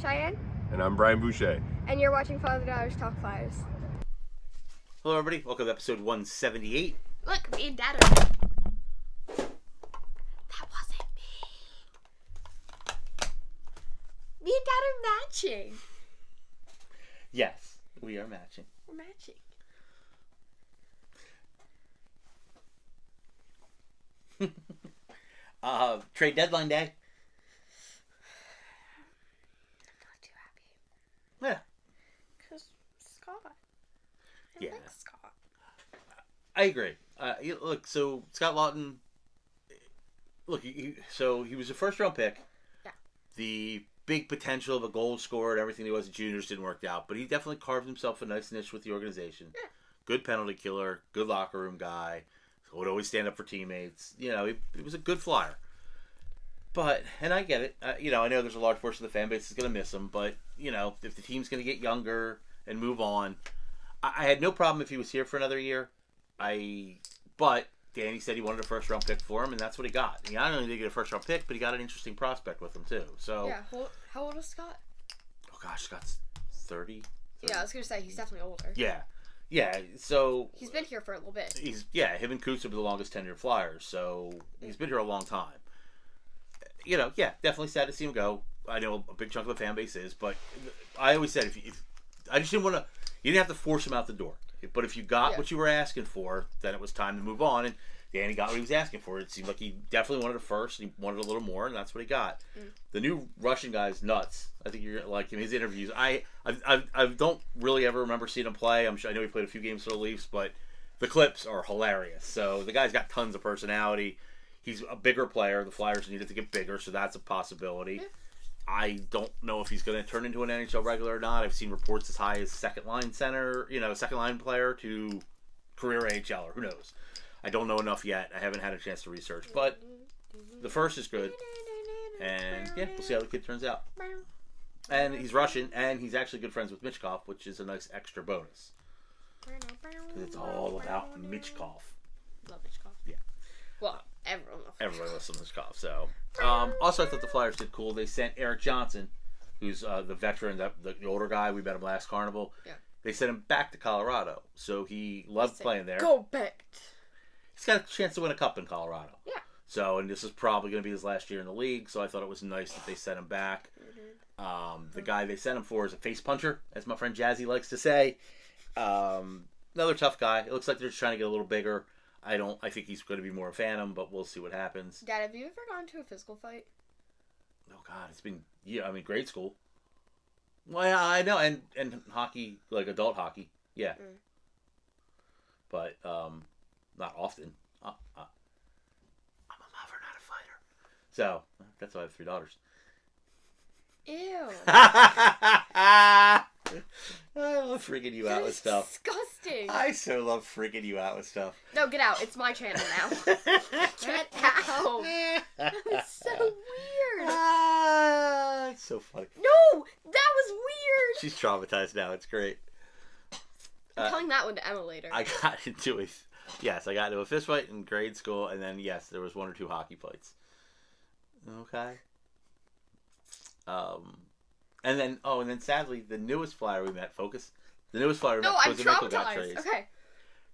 Cheyenne. And I'm Brian Boucher. And you're watching Father Daughters Talk Flyers. Hello, everybody. Welcome to episode 178. Look, me and Dad are... That wasn't me. Me and Dad are matching. Yes, we are matching. We're matching. Trade deadline day. I'm not too happy. Yeah. Because Scott. I Yeah. like Scott. I agree. Look, so Scott Lawton, so he was a first-round pick. Yeah. The big potential of a goal scorer and everything he was at juniors didn't work out, but he definitely carved himself a nice niche with the organization. Yeah. Good penalty killer, good locker room guy, would always stand up for teammates. You know, he was a good flyer. But, and I get it, I know there's a large portion of the fan base that's going to miss him, but, if the team's going to get younger and move on, I had no problem if he was here for another year. But Danny said he wanted a first-round pick for him, and that's what he got. Not only did he get a first-round pick, but he got an interesting prospect with him, too. So, Yeah, how old is Scott? oh gosh, Scott's 30? Yeah, I was going to say, he's definitely older. Yeah, so... He's been here for a little bit. Him and Coots are the longest tenured Flyers, so he's been here a long time. Definitely sad to see him go. I know a big chunk of the fan base is, but I always said, if I just didn't want to... You didn't have to force him out the door. But if you got what you were asking for, then it was time to move on. And Danny got what he was asking for. It seemed like he definitely wanted it first. And he wanted a little more, and that's what he got. The new Russian guy is nuts. I think you're going to like him. His interviews. I don't really ever remember seeing him play. I know he played a few games for the Leafs, but the clips are hilarious. So the guy's got tons of personality. He's a bigger player. The Flyers needed to get bigger, so that's a possibility. Yeah. I don't know if he's going to turn into an NHL regular or not. I've seen reports as high as second-line center, second-line player to career AHLer. Who knows? I don't know enough yet. I haven't had a chance to research. But the first is good. And, we'll see how the kid turns out. And he's Russian, and he's actually good friends with Michkov, which is a nice extra bonus. Because it's all about Michkov. Love Michkov. Yeah. Well, everyone listens to Michkov, so... also, I thought the Flyers did cool. They sent Eric Johnson, who's the veteran, the older guy. We met him last carnival. Yeah. They sent him back to Colorado, so he loved playing there. Go back. He's got a chance to win a cup in Colorado. Yeah. So, and this is probably going to be his last year in the league, so I thought it was nice that they sent him back. The guy they sent him for is a face puncher, as my friend Jazzy likes to say. Another tough guy. It looks like they're just trying to get a little bigger. I think he's going to be more a phantom, but we'll see what happens. Dad, have you ever gone to a physical fight? Oh, God, it's been, grade school. Well, yeah, I know, and hockey, like adult hockey, yeah. But, not often. I'm a lover, not a fighter. So, that's why I have 3 daughters. Ew. I love freaking you out with stuff. Disgusting. I so love freaking you out with stuff. No, get out. It's my channel now. Get out. That's so weird. It's so funny. No, that was weird. She's traumatized now. It's great. I'm telling that one to Emma later. I got into a fist fight in grade school, and then there was 1 or 2 hockey fights. Okay. And then sadly, the newest Flyer we met, I'm traumatized. Okay.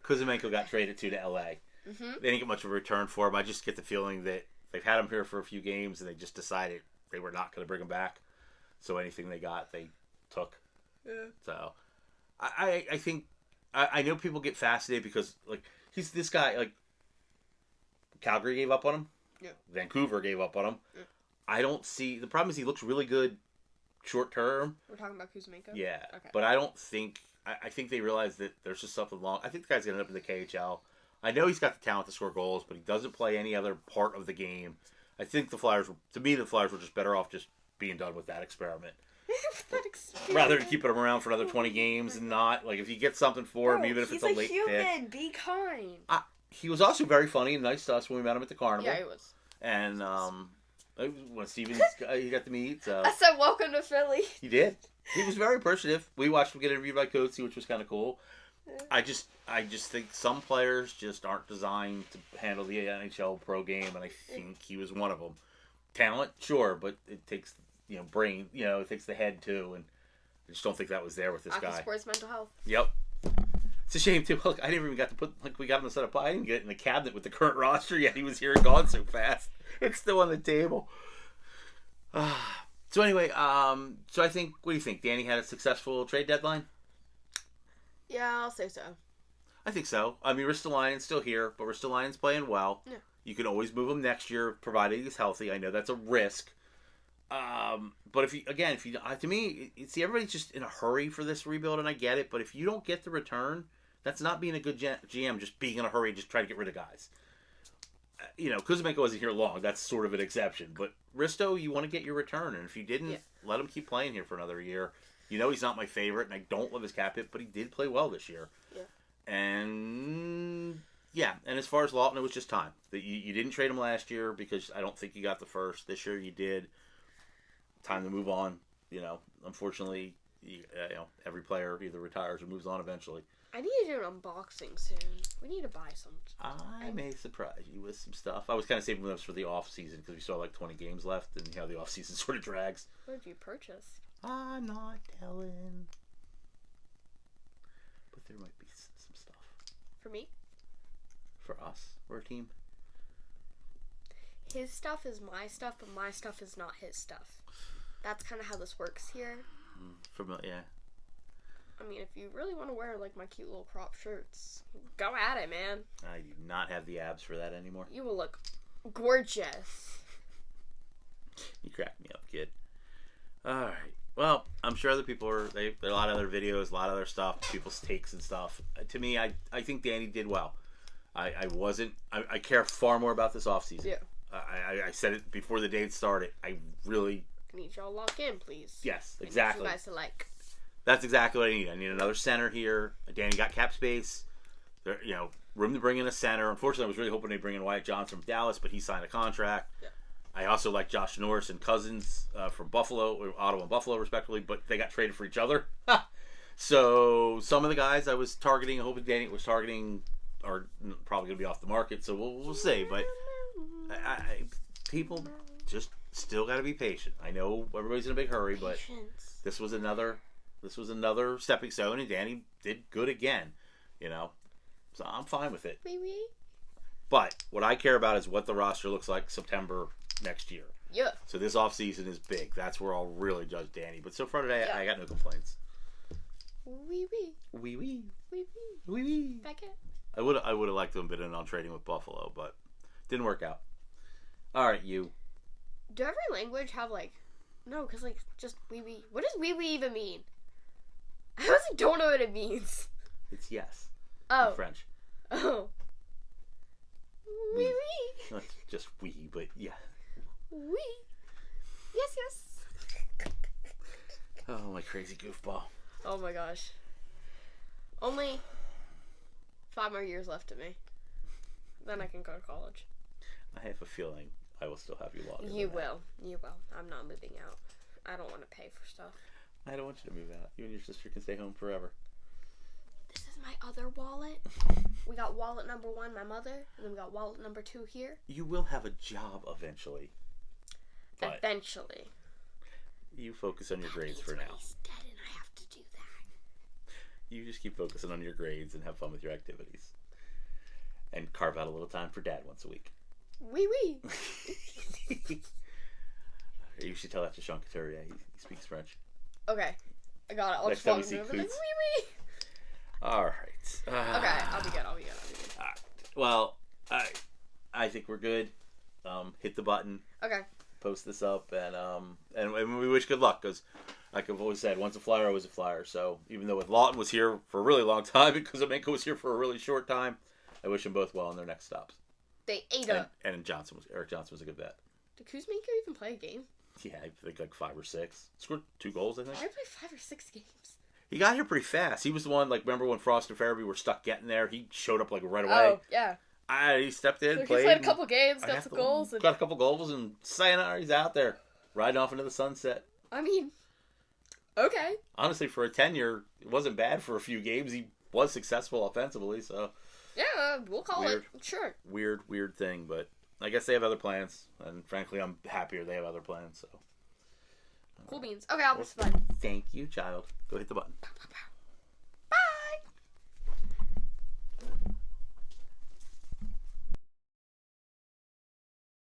Kuzmenko got traded to LA. Mm-hmm. They didn't get much of a return for him. I just get the feeling that they've had him here for a few games, and they just decided they were not going to bring him back. So anything they got, they took. Yeah. So I think I know people get fascinated because he's this guy. Calgary gave up on him. Yeah. Vancouver gave up on him. Yeah. I don't see the problem is he looks really good short term. We're talking about Kuzmenko? Yeah. Okay. But I don't think I think they realize that there's just something wrong. I think the guy's gonna end up in the KHL. I know he's got the talent to score goals, but he doesn't play any other part of the game. I think the Flyers were just better off just being done with that experiment. Rather than keeping him around for another 20 games and not if you get something for him, even if it's a late human. pick. Be kind. He was also very funny and nice to us when we met him at the carnival. Yeah, he was. And when Steven he got to meet. So. I said, "Welcome to Philly." He did. He was very appreciative. We watched him get interviewed by Coatsy, which was kind of cool. Yeah. I just think some players just aren't designed to handle the NHL pro game, and I think he was one of them. Talent, sure, but it takes brain, thinks the head too, and I just don't think that was there with this guy. Sports mental health. Yep. It's a shame too. Look, I never even got to put we got him set up. I didn't get it in the cabinet with the current roster yet. He was here and gone so fast. It's still on the table. So anyway, so I think, what do you think? Danny had a successful trade deadline? Yeah, I'll say so. I think so. I mean, Ristolainen's still here, but Ristolainen's playing well. Yeah. You can always move him next year, provided he's healthy. I know that's a risk. But to me, see, everybody's just in a hurry for this rebuild, and I get it. But if you don't get the return, that's not being a good GM. Just being in a hurry, just try to get rid of guys. Kuzmenko wasn't here long. That's sort of an exception. But Risto, you want to get your return, and if you didn't, let him keep playing here for another year. He's not my favorite, and I don't love his cap hit, but he did play well this year. Yeah. And as far as Lawton, it was just time. That you didn't trade him last year because I don't think you got the first. This year you did. Time to move on. Unfortunately, every player either retires or moves on eventually. I need to do an unboxing soon. We need to buy some. I may surprise you with some stuff. I was kind of saving those for the off season because we still have like 20 games left, and the off season sort of drags. What did you purchase? I'm not telling. But there might be some stuff. For me? For us. We're a team. His stuff is my stuff, but my stuff is not his stuff. That's kind of how this works here. Yeah. I mean, if you really want to wear, like, my cute little crop shirts, go at it, man. I do not have the abs for that anymore. You will look gorgeous. You crack me up, kid. All right. Well, I'm sure other people there are a lot of other videos, a lot of other stuff, people's takes and stuff. To me, I think Danny did well. I care far more about this offseason. Yeah. I said it before the date started. I need y'all lock in, please. Yes, exactly. I need you guys to like. That's exactly what I need. I need another center here. Danny got cap space. There, room to bring in a center. Unfortunately, I was really hoping they'd bring in Wyatt Johnson from Dallas, but he signed a contract. Yeah. I also like Josh Norris and Cousins from Buffalo, Ottawa and Buffalo, respectively, but they got traded for each other. So some of the guys I was targeting, hoping Danny was targeting, are probably going to be off the market. So we'll see. But people just still got to be patient. I know everybody's in a big hurry, but this was another stepping stone, and Danny did good again. So I'm fine with it. But what I care about is what the roster looks like September next year. Yeah. So this offseason is big. That's where I'll really judge Danny. But so far today, I got no complaints. Back it. I would have liked to have been in on trading with Buffalo, but didn't work out. All right, you. Do every language have no? Because just wee. What does wee even mean? I honestly don't know what it means. It's yes. Oh. In French. Oh. Wee. Not just wee, but yeah. Wee. Yes. Oh, my crazy goofball. Oh my gosh. Only 5 more years left to me. Then I can go to college. I have a feeling I will still have you longer. You will. I'm not moving out. I don't want to pay for stuff. I don't want you to move out. You and your sister can stay home forever. This is my other wallet. We got wallet number 1, my mother, and then we got wallet number 2 here. You will have a job eventually. Eventually. You focus on your grades for now. He's dead and I have to do that. You just keep focusing on your grades and have fun with your activities. And carve out a little time for Dad once a week. Wee. You should tell that to Sean Couturier. He speaks French. Okay. I got it. I'll Next just time walk you see over Coots. wee. All right. Okay, I'll be good. All right. Well, I think we're good. Hit the button. Okay. Post this up, and we wish good luck, because like I've always said, once a Flyer, always a Flyer. So even though with Lawton was here for a really long time, because Kuzmenko was here for a really short time, I wish them both well in their next stops. They ate up. And Eric Johnson was a good bet. Did Kuzmenko even play a game? Yeah, I think like 5 or 6. Scored 2 goals, I think. I played 5 or 6 games. He got here pretty fast. He was the one, remember when Frost and Farabee were stuck getting there? He showed up right away. Oh, yeah. He stepped in, So played. He played a couple games, got some goals. Got a couple goals, and sayonara, he's out there, riding off into the sunset. I mean, okay. Honestly, for a tenure, it wasn't bad for a few games. He was successful offensively, so... Yeah, we'll call it. Sure. Weird thing, but I guess they have other plans, and frankly, I'm happier they have other plans, so... Cool beans. Okay, I'll press the button. Thank you, child. Go hit the button. Pow, pow, pow.